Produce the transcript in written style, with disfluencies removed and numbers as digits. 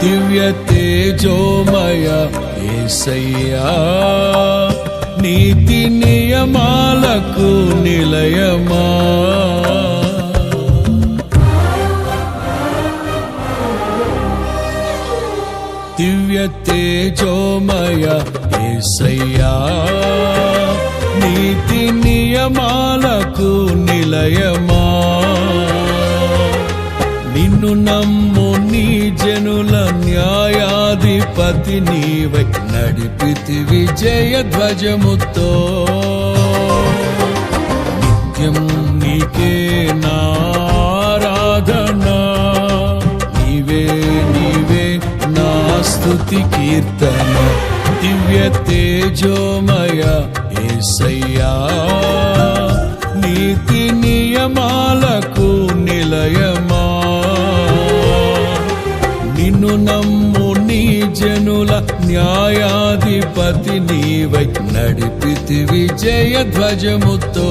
దివ్య తేజోమయ యేసయ్యా, నీతి నియమాలకు నిలయమా. దివ్య తేజోమయ యేసయ్యా, నీతి నియమాలకు నిలయమా. నిన్ను నమ్ము నీ జనుల న్యాయాధిపతి నీవై నడిపితివి జయ ధ్వజముతో. నిత్యం నీకే నారాధనా, నీవే నీవే నా స్తుతి కీర్తన. దివ్య తేజోమయ యేసయ్యా, నీతి నియమాలకు నిలయమా. నిన్ను నమ్ము నీ జనుల న్యాయాధిపతి నీవై నడిపితివి జయ ధ్వజముతో.